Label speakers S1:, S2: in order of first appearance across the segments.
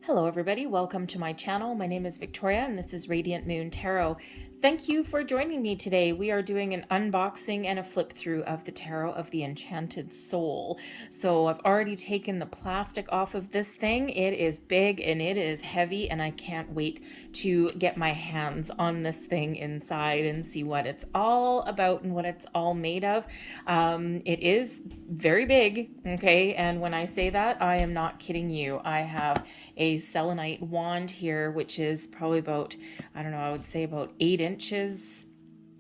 S1: Hello everybody, welcome to my channel. My name is Victoria and this is Radiant Moon Tarot. Thank you for joining me today. We are doing an unboxing and a flip through of the Tarot of the Enchanted Soul. So I've already taken the plastic off of this thing. It is big and it is heavy and I can't wait to get my hands on this thing inside and see what it's all about and what it's all made of. It is very big, okay? And when I say that, I am not kidding you. I have a selenite wand here, which is probably about, I don't know, I would say about 8 inches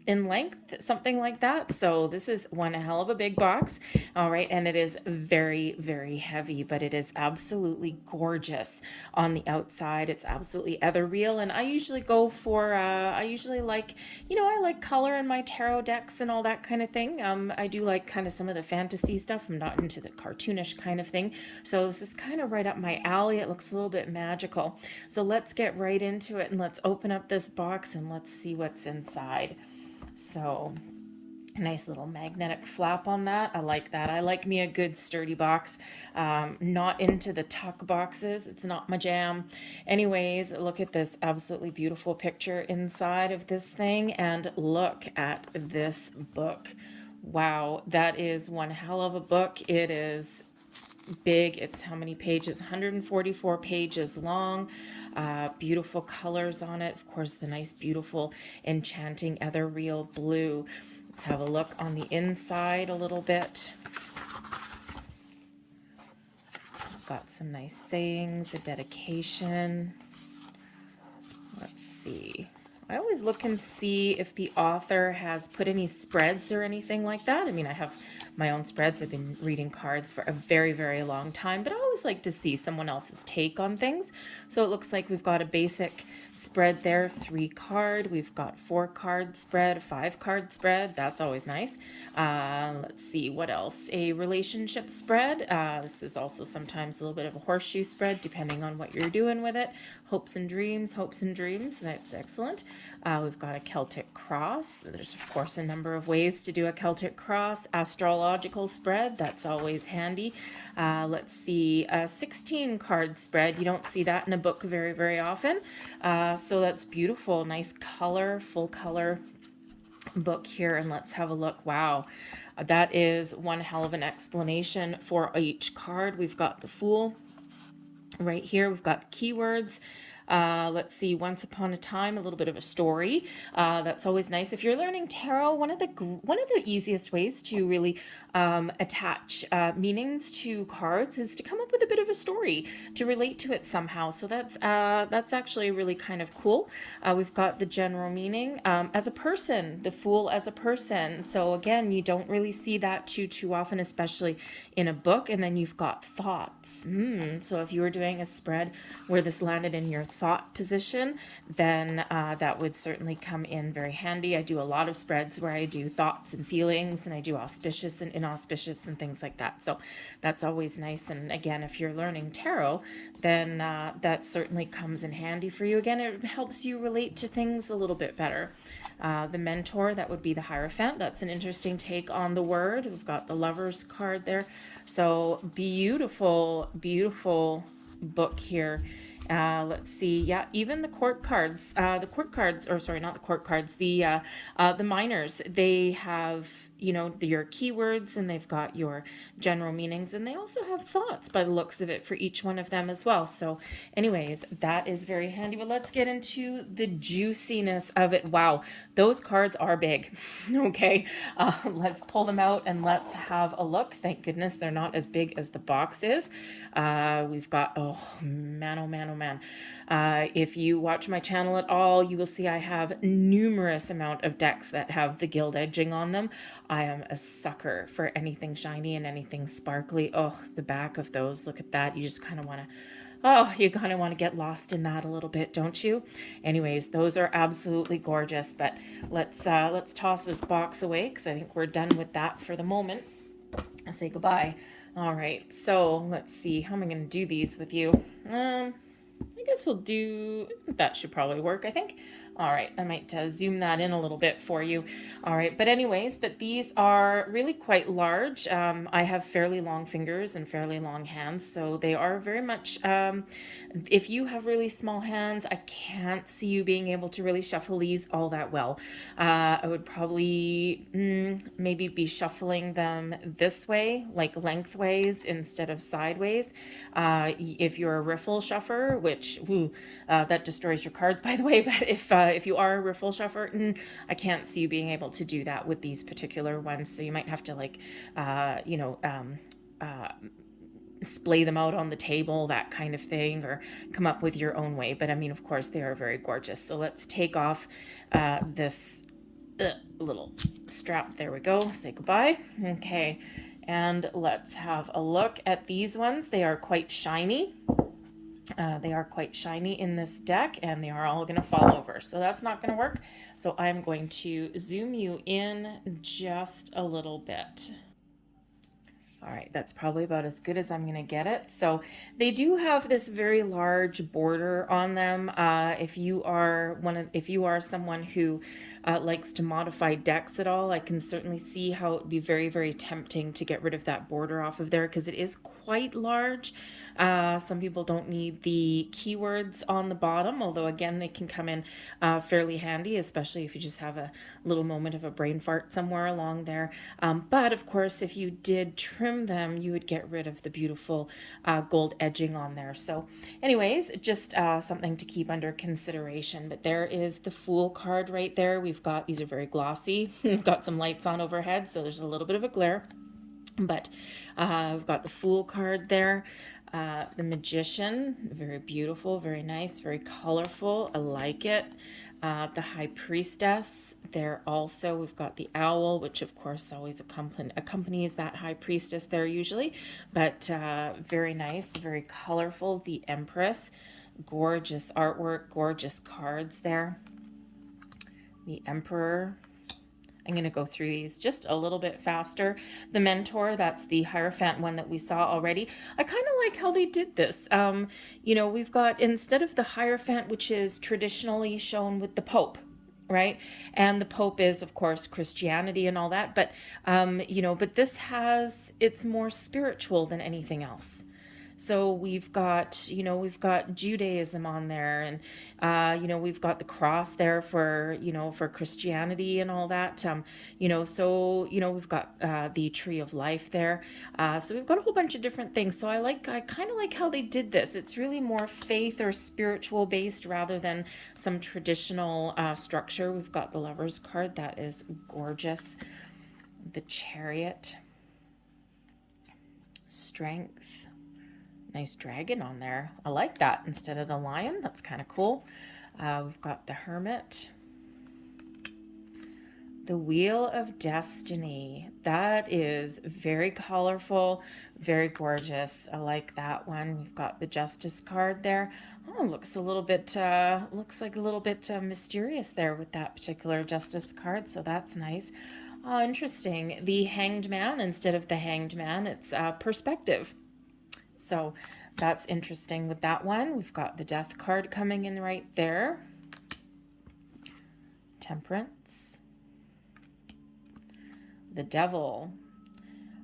S1: in length, something like that. So this is one hell of a big box. All right. And it is very, very heavy, but it is absolutely gorgeous on the outside. It's absolutely ethereal. And I usually go for, I usually like, I like color in my tarot decks and all that kind of thing. I do like kind of some of the fantasy stuff. I'm not into the cartoonish kind of thing. So this is kind of right up my alley. It looks a little bit magical. So let's get right into it and let's open up this box and let's see what's inside. So nice little magnetic flap on that. I like that. I like me a good sturdy box. Not into the tuck boxes. It's not my jam. Anyways, look at this absolutely beautiful picture inside of this thing and look at this book. Wow, that is one hell of a book. It is big. It's how many pages? 144 pages long. Beautiful colors on it. Of course, the nice, beautiful, enchanting ethereal blue. Let's have a look on the inside a little bit. Got some nice sayings, a dedication. Let's see. I always look and see if the author has put any spreads or anything like that. I mean, I have my own spreads. I've been reading cards for a very, very long time, but I always like to see someone else's take on things. So it looks like we've got a basic spread there, 3-card. We've got 4-card spread, 5-card spread. That's always nice. Let's see, what else? A relationship spread. This is also sometimes a little bit of a horseshoe spread, depending on what you're doing with it. Hopes and dreams, hopes and dreams. That's excellent. We've got a Celtic cross. There's, of course, a number of ways to do a Celtic cross. Astrological spread. That's always handy. Let's see, a 16-card spread. You don't see that in a book very, very often. So that's beautiful. Nice color, full color book here. And let's have a look. Wow. That is one hell of an explanation for each card. We've got the Fool right here. We've got the keywords. Let's see, once upon a time, a little bit of a story. That's always nice. If you're learning tarot, one of the easiest ways to really attach meanings to cards is to come up with a bit of a story to relate to it somehow. So that's actually really kind of cool. We've got the general meaning as a person, the Fool as a person. So again, you don't really see that too often, especially in a book. And then you've got thoughts. So if you were doing a spread where this landed in your thought position, then that would certainly come in very handy. I do a lot of spreads where I do thoughts and feelings, and I do auspicious and inauspicious and things like that. So that's always nice. And again, if you're learning tarot, then that certainly comes in handy for you. Again, it helps you relate to things a little bit better. The Mentor, that would be the Hierophant. That's an interesting take on the word. We've got the Lovers card there. So beautiful, beautiful book here. Let's see. Yeah, even the court cards, or sorry, not the court cards, the minors, they have, your keywords and they've got your general meanings, and they also have thoughts by the looks of it for each one of them as well. So anyways, that is very handy. But let's get into the juiciness of it. Wow, those cards are big. Okay, let's pull them out and let's have a look. Thank goodness they're not as big as the box is. We've got, oh man, oh man, oh man. If you watch my channel at all, you will see I have numerous amount of decks that have the gilt edging on them. I am a sucker for anything shiny and anything sparkly. Oh, the back of those, look at that. You just kind of want to, you kind of want to get lost in that a little bit, don't you? Anyways, those are absolutely gorgeous, but let's toss this box away because I think we're done with that for the moment. I'll say goodbye. All right, so let's see. How am I going to do these with you? I guess we'll do, that should probably work, I think. All right, I might zoom that in a little bit for you. All right, but anyways, but these are really quite large. I have fairly long fingers and fairly long hands, so they are very much, if you have really small hands, I can't see you being able to really shuffle these all that well. I would probably maybe be shuffling them this way, like lengthways instead of sideways. If you're a riffle shuffer, which that destroys your cards, by the way, but if you are a riffle shuffer, I can't see you being able to do that with these particular ones. So you might have to like, splay them out on the table, that kind of thing, or come up with your own way. But I mean, of course, they are very gorgeous. So let's take off this little strap. There we go. Say goodbye. Okay. And let's have a look at these ones. They are quite shiny. They are quite shiny in this deck, and they are all going to fall over. So that's not going to work. So I'm going to zoom you in just a little bit. All right, that's probably about as good as I'm going to get it. So they do have this very large border on them. If you are someone who likes to modify decks at all, I can certainly see how it would be very, very tempting to get rid of that border off of there because it is quite large. Some people don't need the keywords on the bottom, although again, they can come in fairly handy, especially if you just have a little moment of a brain fart somewhere along there. But of course, if you did trim them, you would get rid of the beautiful gold edging on there. So anyways, just something to keep under consideration. But there is the Fool card right there. These are very glossy. We've got some lights on overhead, so there's a little bit of a glare. But we've got the Fool card there. The Magician, very beautiful, very nice, very colorful. I like it. The High Priestess there also. We've got the Owl, which of course always accompanies that High Priestess there usually. But very nice, very colorful. The Empress, gorgeous artwork, gorgeous cards there. The Emperor. I'm going to go through these just a little bit faster. The Mentor, that's the Hierophant one that we saw already. I kind of like how they did this. We've got, instead of the Hierophant, which is traditionally shown with the Pope, right? And the Pope is, of course, Christianity and all that. But, but this it's more spiritual than anything else. So we've got Judaism on there, and we've got the cross there for Christianity and all that. We've got the Tree of Life there. So we've got a whole bunch of different things. So I kind of like how they did this. It's really more faith or spiritual based rather than some traditional structure. We've got the Lover's card. That is gorgeous. The Chariot. Strength. Nice dragon on there. I like that instead of the lion. That's kind of cool. We've got the Hermit. The Wheel of Destiny. That is very colorful, very gorgeous. I like that one. We've got the Justice card there. Oh, looks like a little bit mysterious there with that particular Justice card. So that's nice. Oh, interesting. The Hanged Man, instead of the Hanged Man, it's Perspective. So that's interesting with that one. We've got the Death card coming in right there. Temperance. The Devil.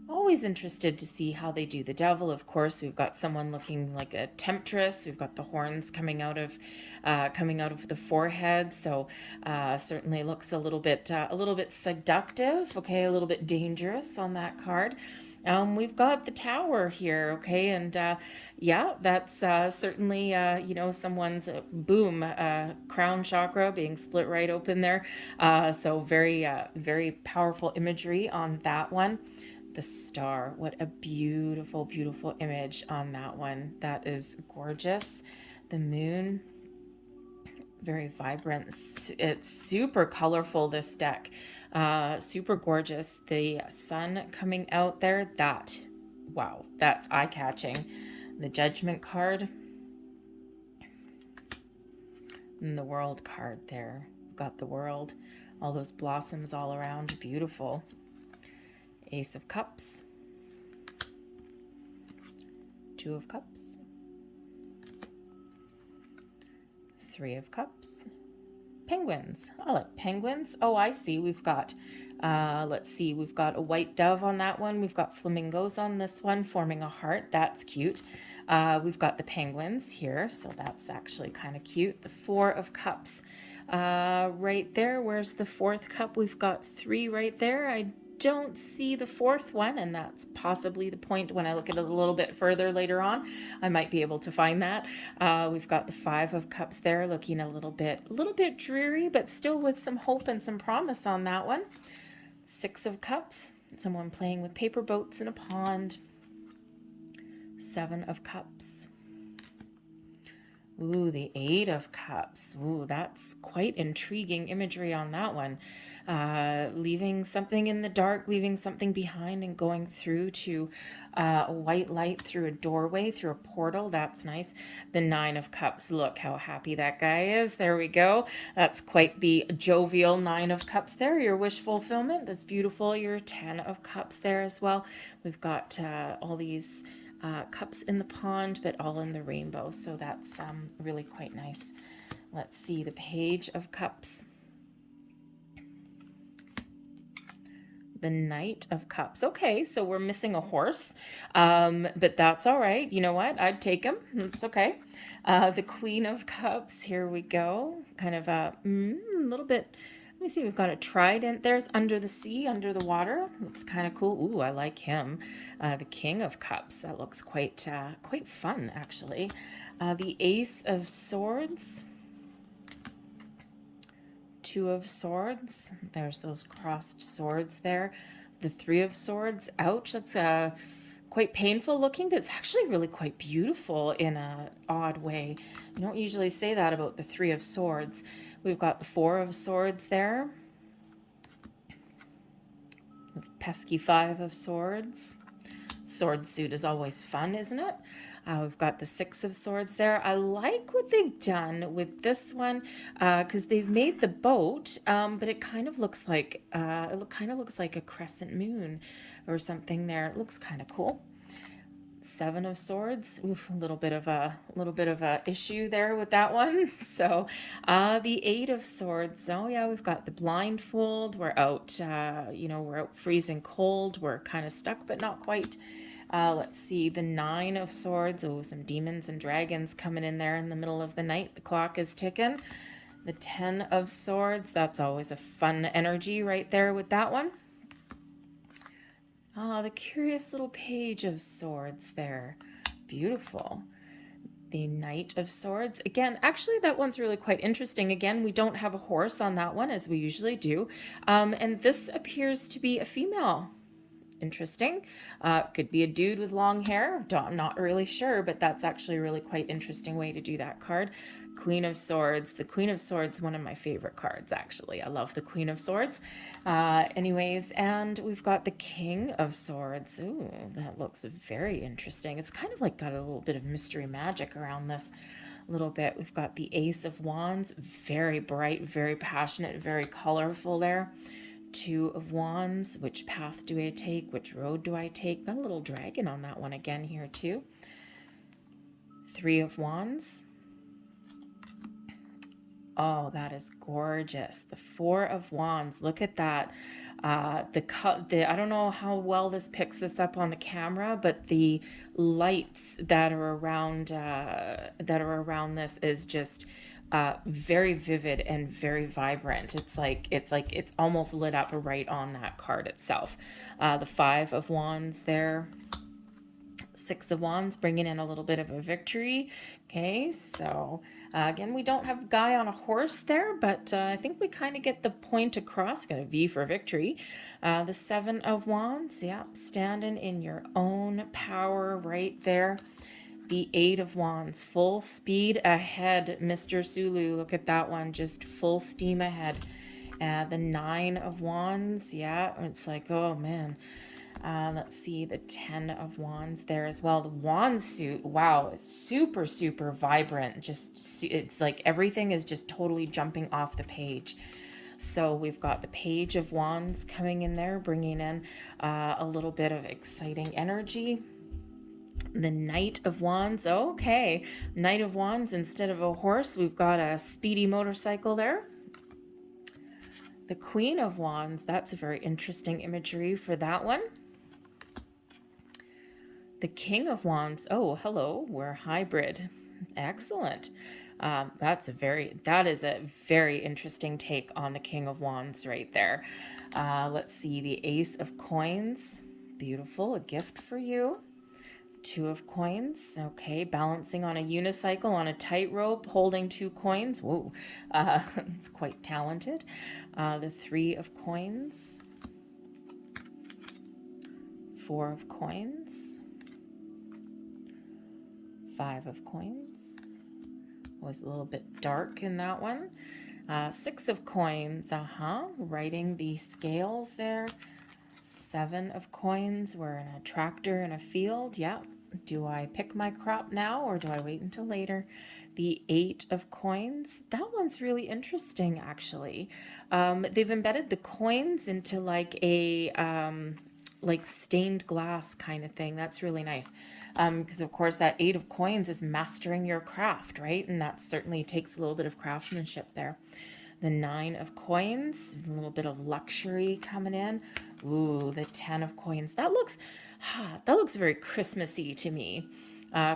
S1: Always interested to see how they do the Devil. Of course, we've got someone looking like a temptress. We've got the horns coming out of the forehead. So certainly looks a little bit seductive. Okay, a little bit dangerous on that card. We've got the Tower here, okay, and that's certainly, someone's crown chakra being split right open there. So very, very powerful imagery on that one. The Star, what a beautiful, beautiful image on that one. That is gorgeous. The Moon, very vibrant. It's super colorful, this deck. Super gorgeous. The Sun coming out there, wow, that's eye-catching. The Judgment card. And the World card there. Got the World. All those blossoms all around. Beautiful. Ace of Cups. Two of Cups. 3 of Cups. penguins. I like penguins. Oh, I see. We've got, let's see, we've got a white dove on that one. We've got flamingos on this one forming a heart. That's cute. We've got the penguins here, so that's actually kind of cute. The Four of Cups right there. Where's the fourth cup? We've got three right there. I don't see the fourth one, and that's possibly the point. When I look at it a little bit further later on, I might be able to find that. We've got the Five of Cups there, looking a little bit dreary, but still with some hope and some promise on that one. Six of Cups, someone playing with paper boats in a pond. Seven of Cups. Ooh, the Eight of Cups. Ooh, that's quite intriguing imagery on that one. Leaving something in the dark, leaving something behind and going through to a white light through a doorway, through a portal. That's nice. The Nine of Cups. Look how happy that guy is. There we go. That's quite the jovial Nine of Cups there. Your wish fulfillment. That's beautiful. Your Ten of Cups there as well. We've got all these cups in the pond, but all in the rainbow. So that's really quite nice. Let's see the Page of Cups. The Knight of Cups. Okay, so we're missing a horse, but that's all right. You know what? I'd take him. It's okay. The Queen of Cups. Here we go. Kind of a little bit. Let me see. We've got a trident. There's under the sea, under the water. It's kind of cool. Ooh, I like him. The King of Cups. That looks quite fun, actually. The Ace of Swords. Two of Swords. There's those crossed swords there. The Three of Swords. Ouch, that's quite painful looking, but it's actually really quite beautiful in an odd way. You don't usually say that about the Three of Swords. We've got the Four of Swords there. The pesky Five of Swords. Sword suit is always fun, isn't it? We've got the Six of Swords there. I like what they've done with this one because they've made the boat, but it kind of looks like a crescent moon or something there. It looks kind of cool. Seven of Swords. Oof, a little bit of a issue there with that one. So, the Eight of Swords. Oh yeah, we've got the blindfold. We're out. We're out freezing cold. We're kind of stuck, but not quite. Let's see, the Nine of Swords. Oh, some demons and dragons coming in there in the middle of the night. The clock is ticking. The Ten of Swords. That's always a fun energy right there with that one. The curious little Page of Swords there. Beautiful. The Knight of Swords. Again, actually, that one's really quite interesting. Again, we don't have a horse on that one as we usually do. And this appears to be a female. Interesting. Could be a dude with long hair. Not really sure, but that's actually a really quite interesting way to do that card. Queen of Swords. The Queen of Swords, one of my favorite cards, actually. I love the Queen of Swords. Anyways, and we've got the King of Swords. Ooh, that looks very interesting. It's kind of like got a little bit of mystery magic around this a little bit. We've got the Ace of Wands. Very bright, very passionate, very colorful there. Two of Wands. Which path do I take? Which road do I take? Got a little dragon on that one again here too. Three of Wands. Oh, that is gorgeous. The Four of Wands. Look at that. I don't know how well this picks this up on the camera, but the lights that are around this is just very vivid and very vibrant. It's almost lit up right on that card itself. The Five of Wands there. Six of Wands, bringing in a little bit of a victory. Okay, so again, we don't have a guy on a horse there, but I think we kind of get the point across. Got a V for victory. The Seven of Wands, yeah, standing in your own power right there. The Eight of Wands, full speed ahead, Mr. Sulu. Look at that one, just full steam ahead. The Nine of Wands, yeah, it's like, oh man. Let's see, the Ten of Wands there as well. The wand suit, wow, it's super, super vibrant. Just, it's like everything is just totally jumping off the page. So we've got the Page of Wands coming in there, bringing in a little bit of exciting energy. The Knight of Wands, okay. Knight of Wands, instead of a horse, we've got a speedy motorcycle there. The Queen of Wands, that's a very interesting imagery for that one. The King of Wands, oh, hello, we're hybrid. Excellent. That is a very interesting take on the King of Wands right there. Let's see, the Ace of Coins, beautiful, a gift for you. Two of Coins, okay, balancing on a unicycle, on a tightrope, holding 2 coins. Whoa, it's quite talented. The Three of Coins, Four of Coins, Five of Coins. Was a little bit dark in that one. Six of Coins, writing the scales there. Seven of Coins, we're in a tractor in a field. Yeah. Do I pick my crop now or do I wait until later? The Eight of Coins, that one's really interesting actually. They've embedded the coins into like a like stained glass kind of thing. That's really nice. Because of course that Eight of Coins is mastering your craft, right? And that certainly takes a little bit of craftsmanship there. The Nine of Coins, a little bit of luxury coming in. Ooh, the 10 of Coins. That looks very Christmassy to me.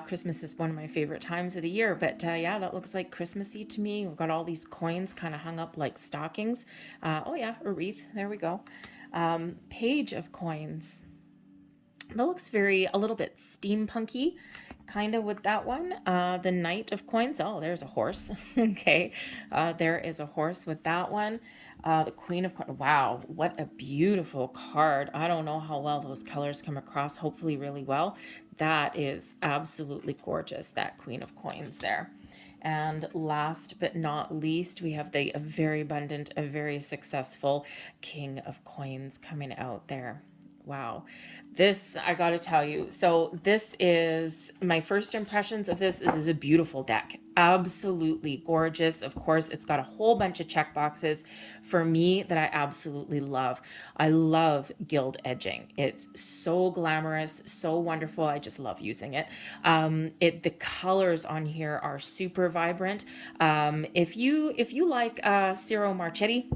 S1: Christmas is one of my favorite times of the year, but yeah, that looks like Christmassy to me. We've got all these coins kind of hung up like stockings. Oh yeah, a wreath. There we go. Page of Coins. That looks a little bit steampunky, kind of with that one. The Knight of Coins. Oh, there's a horse. Okay, there is a horse with that one. The Queen of Coins. Wow, what a beautiful card. I don't know how well those colors come across. Hopefully really well. That is absolutely gorgeous, that Queen of Coins there. And last but not least, we have the very abundant, a very successful King of Coins coming out there. Wow. This, I got to tell you. So this is my first impressions of this. This is a beautiful deck. Absolutely gorgeous. Of course, it's got a whole bunch of check boxes for me that I absolutely love. I love gild edging. It's so glamorous, so wonderful. I just love using it. The colors on here are super vibrant. If you like Ciro Marchetti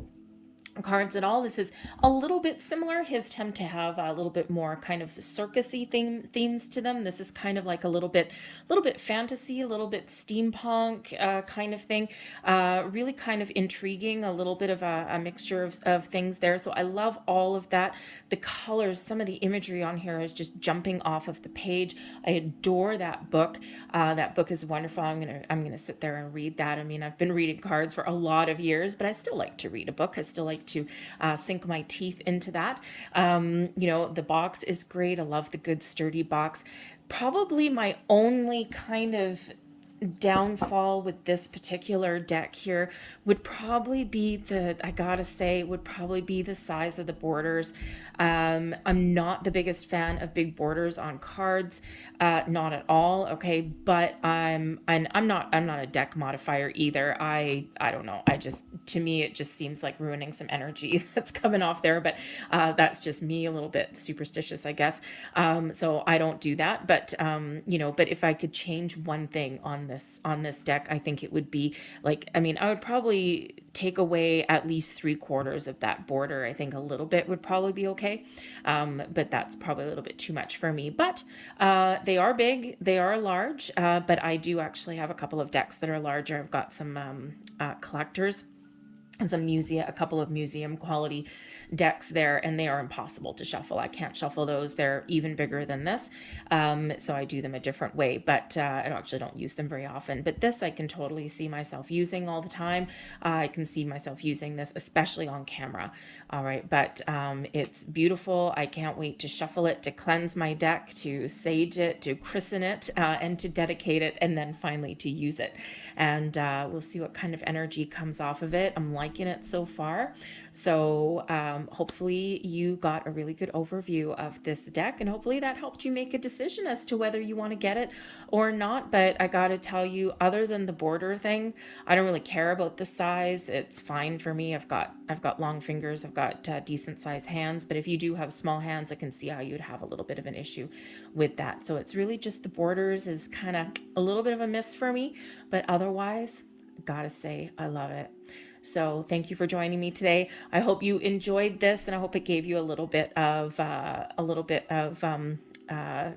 S1: cards at all, this is a little bit similar. His tend to have a little bit more kind of circusy themes to them. This is kind of like a little bit fantasy, a little bit steampunk kind of thing. Really kind of intriguing, a little bit of a mixture of things there. So I love all of that. The colors, some of the imagery on here is just jumping off of the page. I adore that book. That book is wonderful. I'm gonna sit there and read that. I mean, I've been reading cards for a lot of years, but I still like to read a book. I still like to sink my teeth into that. The box is great. I love the good sturdy box. Probably my only kind of downfall with this particular deck here would probably be the size of the borders. I'm not the biggest fan of big borders on cards, not at all. Okay, but I'm not a deck modifier either. I don't know. To me it just seems like ruining some energy that's coming off there. But that's just me, a little bit superstitious, I guess. So I don't do that. But but if I could change one thing on this deck, I think it would be I would probably take away at least 3/4 of that border. I think a little bit would probably be okay. But that's probably a little bit too much for me. But they are big, they are large, but I do actually have a couple of decks that are larger. I've got some collectors and a couple of museum quality decks there, and they are impossible to shuffle. I can't shuffle those. They're even bigger than this. So I do them a different way, but I actually don't use them very often. But this I can totally see myself using all the time. I can see myself using this, especially on camera. All right, but it's beautiful. I can't wait to shuffle it, to cleanse my deck, to sage it, to christen it, and to dedicate it, and then finally to use it. And we'll see what kind of energy comes off of it. I'm liking it so far. So hopefully you got a really good overview of this deck, and hopefully that helped you make a decision as to whether you want to get it or not. But I got to tell you, other than the border thing, I don't really care about the size. It's fine for me. I've got long fingers. I've got decent sized hands. But if you do have small hands, I can see how you'd have a little bit of an issue with that. So it's really just the borders is kind of a little bit of a miss for me. But otherwise, gotta say, I love it. So thank you for joining me today. I hope you enjoyed this, and I hope it gave you a little bit of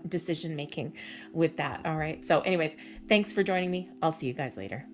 S1: decision making with that. All right. So anyways, thanks for joining me. I'll see you guys later.